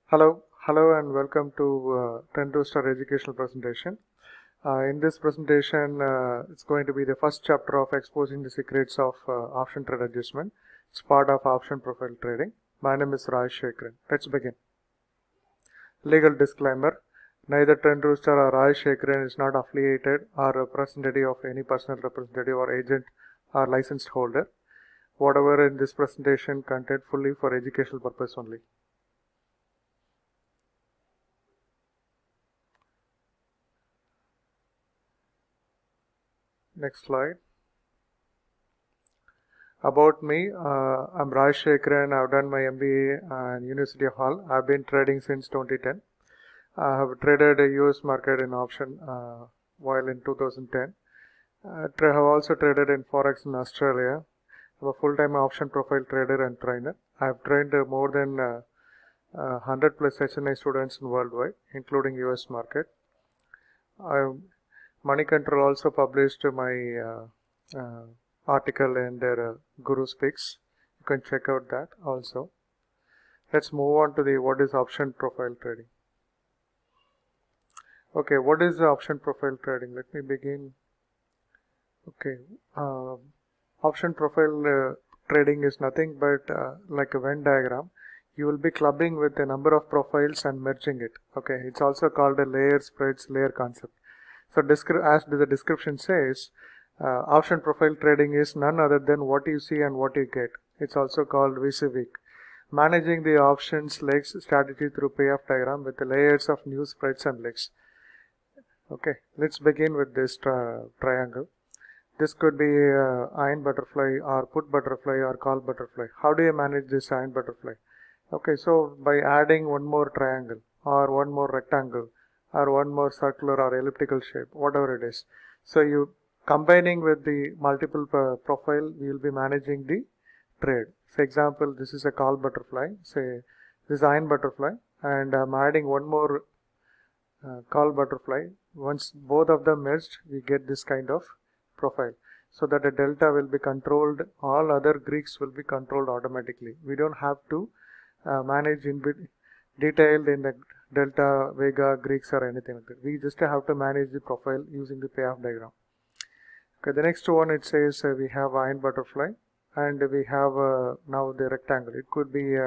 Hello and welcome to Trend Rooster educational presentation. In this presentation, it's going to be the first chapter of exposing the secrets of option trade adjustment. It's part of option profile trading. My name is Raj Shekharan. Let's begin. Legal disclaimer. Neither Trend Rooster or Raj Shekharan is not affiliated or representative of any personal representative or agent or licensed holder. Whatever in this presentation contained fully for educational purpose only. Next slide. About me, I'm Raj Shekharan. I've done my MBA in University of Hull. I've been trading since 2010. I have traded a US market in option while in 2010. I have also traded in Forex in Australia. I'm a full-time option profile trader and trainer. I've trained more than 100 plus HNI students worldwide, including US market. Money Control also published my article in their Guru Speaks. You can check out that also. Let's move on to the what is option profile trading. Okay, what is the option profile trading? Let me begin. Okay, option profile trading is nothing but like a Venn diagram. You will be clubbing with a number of profiles and merging it. Okay, it's also called a layer spreads layer concept. So as the description says, option profile trading is none other than what you see and what you get. It's also called VC-week. Managing the options legs strategy through payoff diagram with the layers of new spreads and legs. Okay, let's begin with this triangle. This could be iron butterfly or put butterfly or call butterfly. How do you manage this iron butterfly? Okay, so by adding one more triangle or one more rectangle or one more circular or elliptical shape, whatever it is. So you combining with the multiple profile, we will be managing the trade. For example, this is a call butterfly, say this is iron butterfly, and I'm adding one more call butterfly. Once both of them merged, we get this kind of profile. So that the delta will be controlled, all other Greeks will be controlled automatically. We don't have to manage in detailed in the delta, vega, Greeks or anything like that. We just have to manage the profile using the payoff diagram. Okay, the next one it says we have iron butterfly and we have now the rectangle. It could be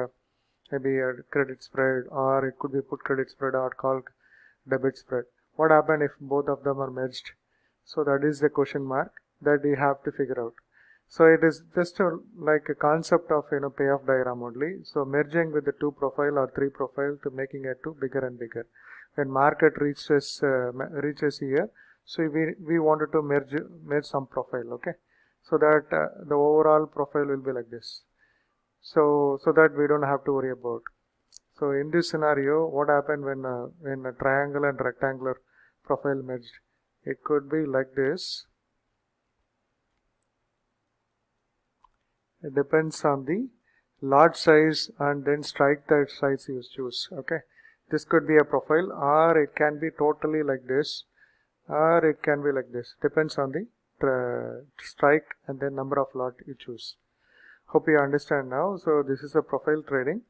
maybe a credit spread or it could be put credit spread or call debit spread. What happens if both of them are merged? So that is the question mark that we have to figure out. So it is just like a concept of payoff diagram only. So merging with the two profile or three profile to making it to bigger and bigger. When market reaches here, so we wanted to merge some profile. Okay, so that the overall profile will be like this. So that we don't have to worry about. So in this scenario, what happened when a triangle and rectangular profile merged? It could be like this. It depends on the lot size and then strike that size you choose. Okay, this could be a profile or it can be totally like this or it can be like this. Depends on the strike and then number of lot you choose. Hope you understand now. So this is a profile trading.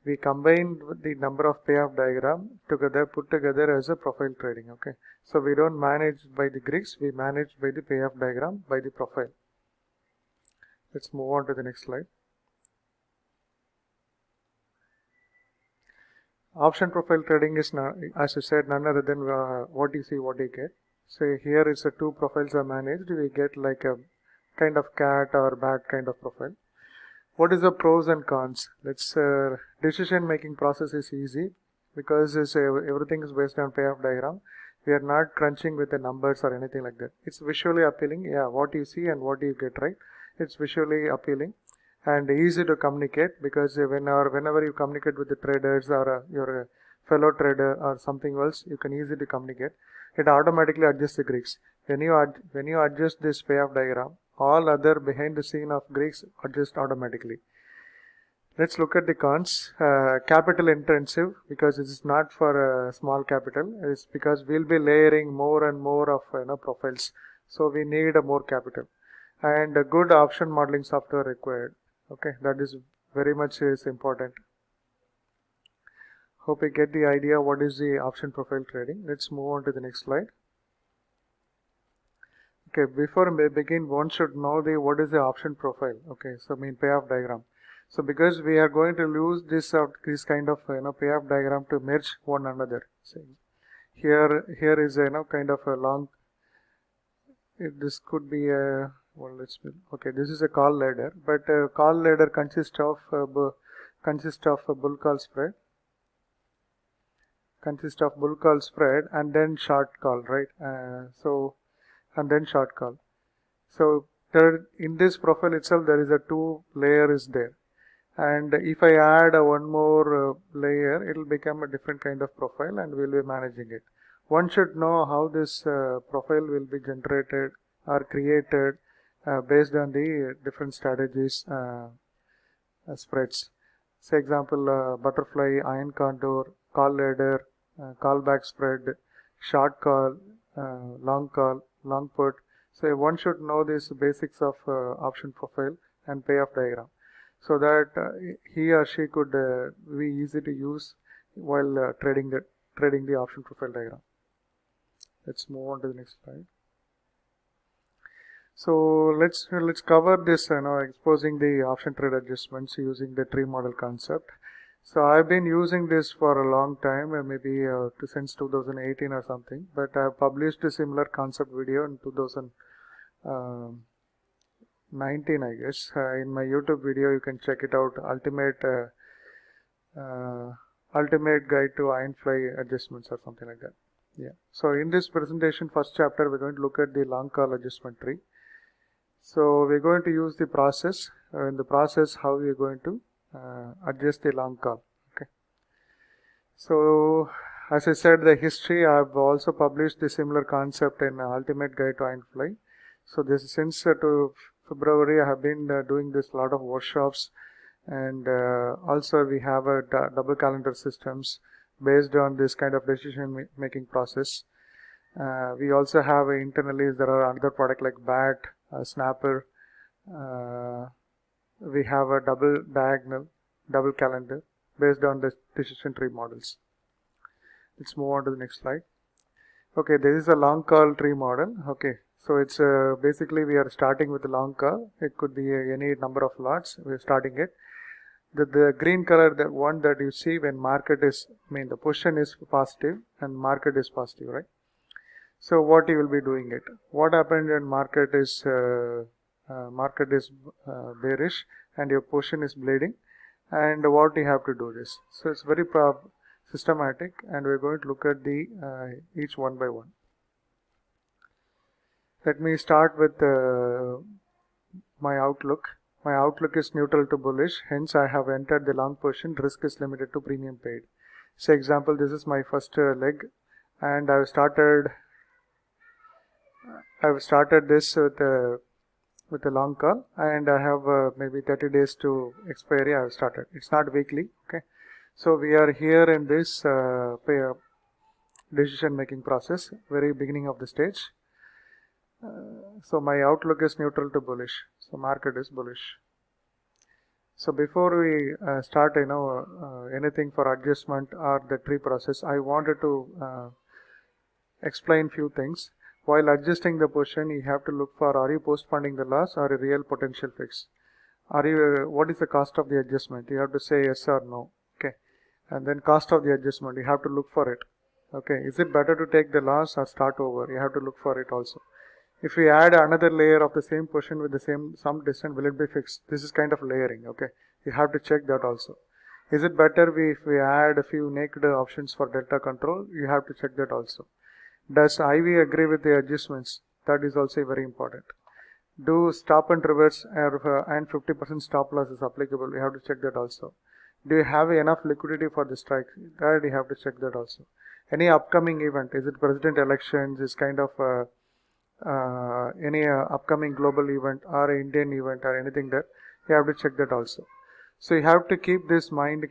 We combine the number of payoff diagram together, put together as a profile trading. Okay, so we don't manage by the Greeks, we manage by the payoff diagram by the profile. Let's move on to the next slide. Option profile trading is, as I said, none other than what you see, what you get. So here is the two profiles are managed. We get like a kind of cat or bat kind of profile. What is the pros and cons? Let's decision making process is easy because everything is based on payoff diagram. We are not crunching with the numbers or anything like that. It's visually appealing. Yeah, what you see and what you get, right? It's visually appealing and easy to communicate because whenever you communicate with the traders or your fellow trader or something else, you can easily communicate. It automatically adjusts the Greeks. When you adjust this payoff diagram, all other behind the scene of Greeks adjust automatically. Let's look at the cons. Capital intensive because it is not for small capital. It's because we'll be layering more and more of profiles. So we need more capital and a good option modeling software required. Okay, that is very much is important. Hope you get the idea what is the option profile trading. Let's move on to the next slide. Okay, before we begin, one should know what is the option profile. Okay, so payoff diagram. So because we are going to use this kind of payoff diagram to merge one another. So here is a kind of a long. This could be a okay. This is a call ladder, but call ladder consists of a bull call spread. Consists of bull call spread and then short call, right? And then short call. So in this profile itself, there is a 2 layer is there, and if I add one more layer, it will become a different kind of profile, and we'll be managing it. One should know how this profile will be generated or created based on the different strategies spreads. Say example, butterfly, iron contour, call ladder, callback spread, short call, long call, long put. So one should know these basics of option profile and payoff diagram, so that he or she could be easy to use while trading the option profile diagram. Let's move on to the next slide. So let's cover this, exposing the option trade adjustments using the tree model concept. So I've been using this for a long time, maybe since 2018 or something, but I've published a similar concept video in 2019, I guess. In my YouTube video, you can check it out, Ultimate Guide to Ironfly Adjustments or something like that. Yeah. So in this presentation, first chapter, we're going to look at the long call adjustment tree. So we're going to use the process. In the process, how we're going to adjust the long call. Okay. So as I said, the history, I've also published the similar concept in Ultimate Guide to Ironfly. So this since to February, I have been doing this lot of workshops, and also we have a double calendar systems based on this kind of decision making process. We also have internally, there are another product like BAT, Snapper. We have a double calendar based on the decision tree models. Let's move on to the next slide. Okay, this is a long call tree model. Okay, so it's basically we are starting with a long call. It could be any number of lots. We're starting it. The green color, the one that you see when market is, the position is positive and market is positive, right? So what you will be doing it? What happened when market is bearish and your position is bleeding, and what you have to do this? So it's very systematic, and we're going to look at the each one by one. Let me start with my outlook. My outlook is neutral to bullish, hence I have entered the long position. Risk is limited to premium paid. Say example, this is my first leg, and I've started this with a long call, and I have maybe 30 days to expiry. I have started. It's not weekly. Okay, so we are here in this decision making process, very beginning of the stage. So my outlook is neutral to bullish. So market is bullish. So before we start, anything for adjustment or the tree process, I wanted to explain few things. While adjusting the position, you have to look for, are you postponing the loss or a real potential fix? What is the cost of the adjustment? You have to say yes or no. Okay. And then cost of the adjustment, you have to look for it. Okay. Is it better to take the loss or start over? You have to look for it also. If we add another layer of the same position with the some distance, will it be fixed? This is kind of layering. Okay. You have to check that also. Is it better if we add a few naked options for delta control? You have to check that also. Does IV agree with the adjustments? That is also very important. Do stop and reverse and 50% stop loss is applicable? You have to check that also. Do you have enough liquidity for the strike? That you have to check that also. Any upcoming event, is it president elections, is kind of any upcoming global event or Indian event or anything there, you have to check that also. So you have to keep this kind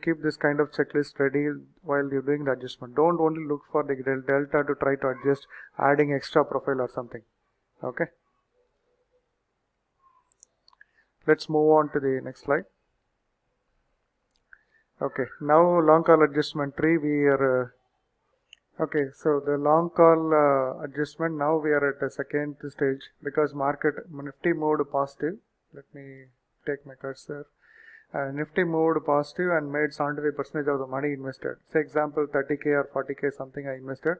of checklist ready while you're doing the adjustment. Don't only look for the delta to try to adjust, adding extra profile or something. Okay. Let's move on to the next slide. Okay, now long call adjustment tree we are okay, so the long call adjustment, now we are at the second stage because market Nifty moved positive. Let me take my cursor. Nifty moved positive and made 75% of the money invested. Say example 30k or 40k something I invested.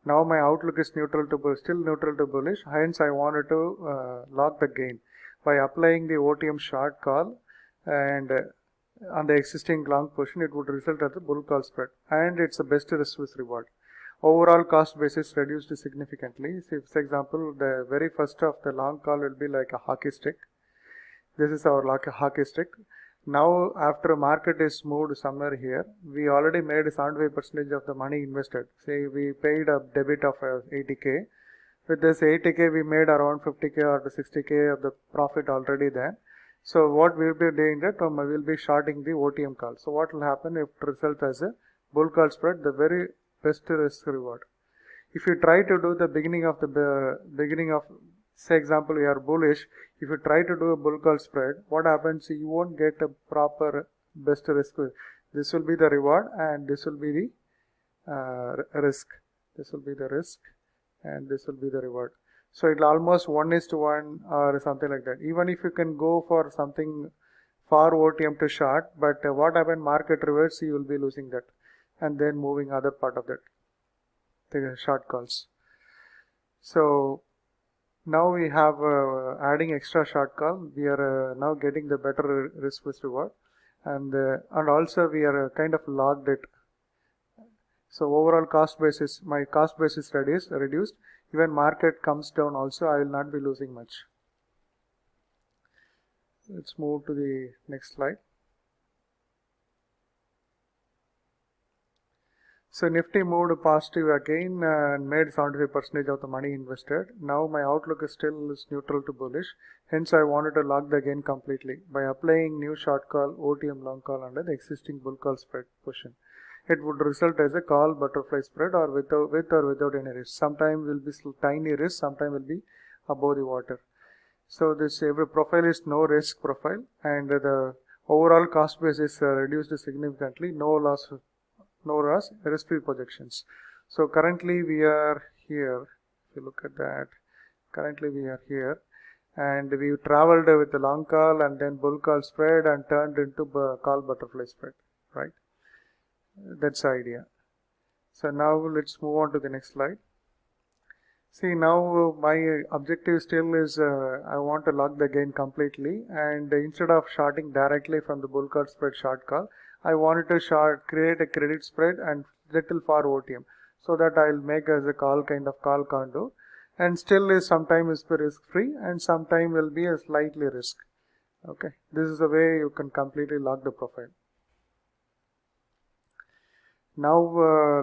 Now my outlook is neutral to bullish, still neutral to bullish. Hence I wanted to lock the gain by applying the OTM short call, and on the existing long position it would result as a bull call spread, and it's the best risk with reward. Overall cost basis reduced significantly. So for example, the very first of the long call will be like a hockey stick. This is our hockey stick. Now after market is moved somewhere here, we already made 75% of the money invested. Say we paid a debit of 80k. With this 80k we made around 50k or 60k of the profit already there. So what we will be doing that, we will be shorting the OTM call. So what will happen if it results as a bull call spread, the very best risk reward. If you try to do the beginning of say example you are bullish, if you try to do a bull call spread, what happens, you won't get a proper best risk. This will be the reward and this will be the risk. This will be the risk and this will be the reward. So it will almost 1:1 or something like that. Even if you can go for something far OTM to short, but what happens, market reverse, you will be losing that and then moving other part of that, the short calls. So now we have adding extra short call. We are now getting the better risk with reward, and also we are kind of logged it. So overall cost basis, my cost basis reduced. Even market comes down also, I will not be losing much. Let's move to the next slide. So Nifty moved positive again and made 75% of the money invested. Now my outlook is still neutral to bullish. Hence I wanted to lock the gain completely by applying new short call, OTM long call under the existing bull call spread position. It would result as a call butterfly spread or with or without any risk. Sometimes will be tiny risk, sometimes will be above the water. So this every profile is no risk profile, and the overall cost base is reduced significantly. No loss, risk-free projections. So currently we are here. If you look at that, currently we are here, and we traveled with the long call and then bull call spread and turned into call butterfly spread, right? That's the idea. So now let's move on to the next slide. See, now my objective still is I want to lock the gain completely, and instead of shorting directly from the bull call spread short call, I wanted to create a credit spread and little for OTM, so that I'll make as a call kind of call condo, and still is sometimes is risk free and sometime will be a slightly risk. Okay, this is the way you can completely lock the profile. Now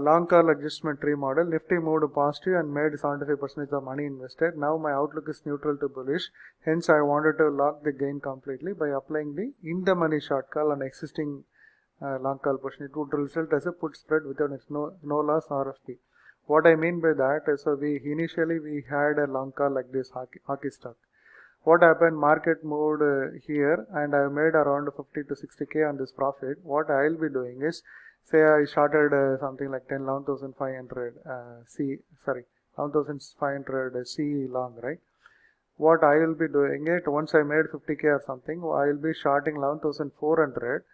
long call adjustment tree model, Nifty moved positive and made 75% of money invested. Now my outlook is neutral to bullish. Hence I wanted to lock the gain completely by applying the in the money short call on existing long call position. It would result as a put spread without no loss RFP. What I mean by that is, so initially we had a long call like this hockey stock. What happened, market moved here and I made around 50 to 60k on this profit. What I will be doing is, say I started something like 11,500 11,500 C long, right? What I will be doing it, once I made 50k or something, I will be shorting 11,400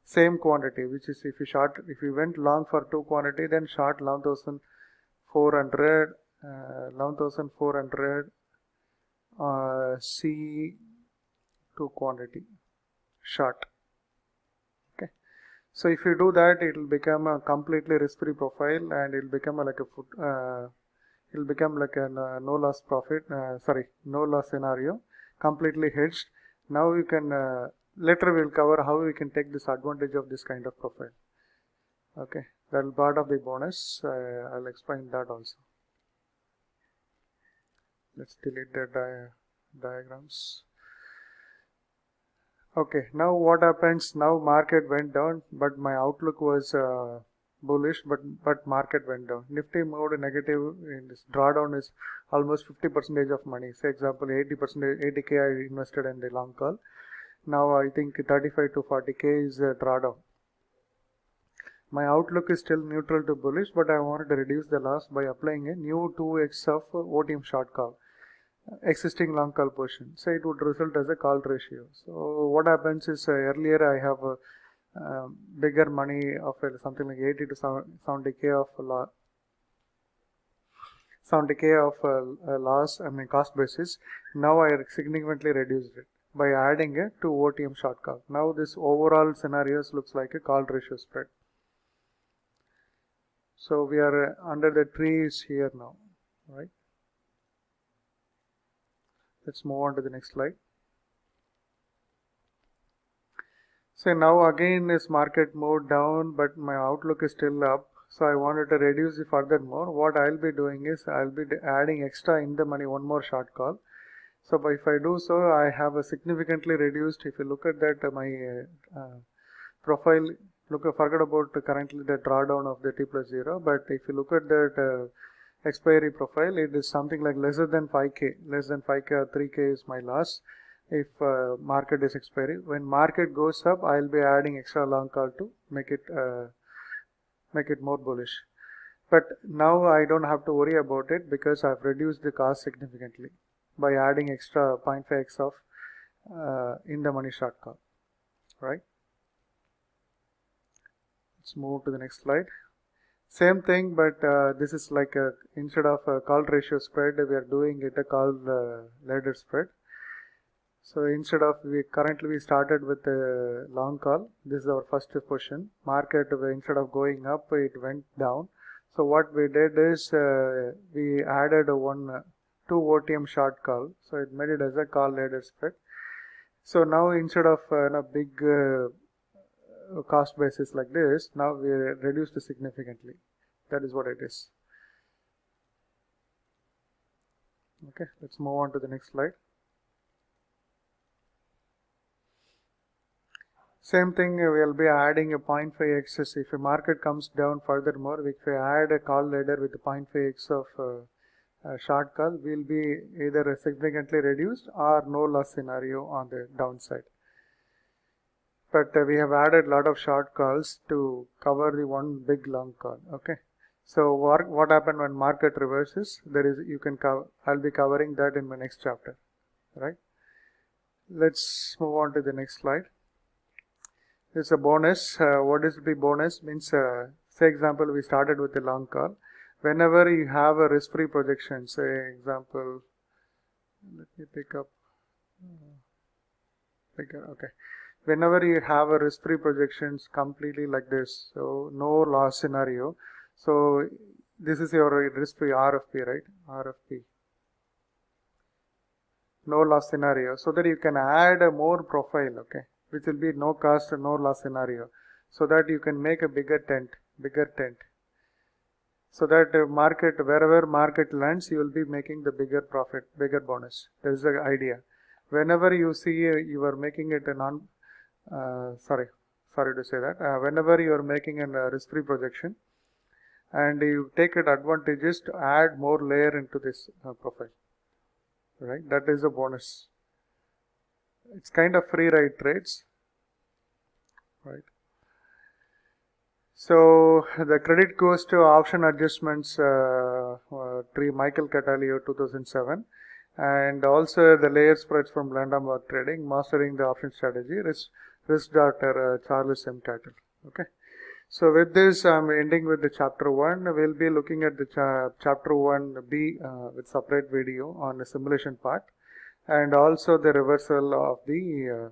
same quantity, which is if you went long for two quantity, then short 11,400 C two quantity short. Okay, so if you do that, it will become a completely risk-free profile, and it will become like a no loss profit, no loss scenario, completely hedged. Now you can later we'll cover how we can take this advantage of this kind of profile. Okay, that will be part of the bonus. I'll explain that also. Let's delete the diagrams. Okay, now what happens? Now market went down, but my outlook was bullish, but market went down. Nifty moved negative. In this drawdown is almost 50% of money. Say example 80k I invested in the long call. Now I think 35 to 40k is a drawdown. My outlook is still neutral to bullish, but I wanted to reduce the loss by applying a new 2x of OTM short call, existing long call position. So it would result as a call ratio. So what happens is earlier I have a bigger money of something like 80 to 70k of 70k of loss, cost basis. Now I significantly reduced it by adding a 2 OTM short call. Now this overall scenarios looks like a call ratio spread. So we are under the trees here now, right? Let's move on to the next slide. So now again this market moved down, but my outlook is still up. So I wanted to reduce it further more. What I'll be doing is I'll be adding extra in the money one more short call. So if I do so, I have a significantly reduced. If you look at that, my profile. Forget about currently the drawdown of the T+0. But if you look at that expiry profile, it is something like lesser than 5k. Less than 5k or 3k is my loss. If market is expiry, when market goes up, I'll be adding extra long call to make it more bullish. But now I don't have to worry about it because I've reduced the cost significantly by adding extra 0.5x of in the money short call, right? Let's move to the next slide. Same thing, but this is like instead of a call ratio spread, we are doing it a call ladder spread. So instead of currently we started with a long call. This is our first position. Market instead of going up, it went down. So what we did is we added two OTM short call. So it made it as a call ladder spread. So now instead of a big cost basis like this, now we reduced it significantly. That is what it is. Okay, let's move on to the next slide. Same thing, we will be adding a 0.5x. If a market comes down furthermore, if we add a call ladder with a 0.5x of short call, will be either significantly reduced or no loss scenario on the downside. But we have added a lot of short calls to cover the one big long call. Okay. So what happened when market reverses? I'll be covering that in my next chapter. Right. Let's move on to the next slide. It's a bonus. What is the bonus? Means, say example, we started with a long call. Whenever you have a risk-free projection, say example, let me pick up. Okay. Whenever you have a risk-free projections completely like this, so no loss scenario. So this is your risk-free RFP, right? RFP. No loss scenario. So that you can add a more profile, okay, which will be no cost and no loss scenario. So that you can make a bigger tent. So that wherever market lands, you will be making the bigger profit, bigger bonus. That is the idea. Whenever you see you are making it a sorry to say that. Whenever you are making a risk-free projection, and you take it advantageous to add more layer into this profile, right? That is a bonus. It's kind of free ride trades, right? So the credit goes to option adjustments tree Michael Catalio 2007, and also the layer spreads from Blandenberg Trading, mastering the option strategy, risk doctor Charles M. Cattle. Okay. So with this, I'm ending with the chapter 1. We'll be looking at the chapter 1B with separate video on the simulation part, and also the reversal of the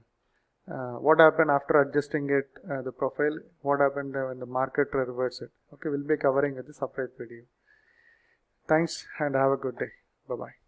what happened after adjusting it, the profile, what happened when the market reverses it. Okay, we'll be covering with a separate video. Thanks and have a good day. Bye-bye.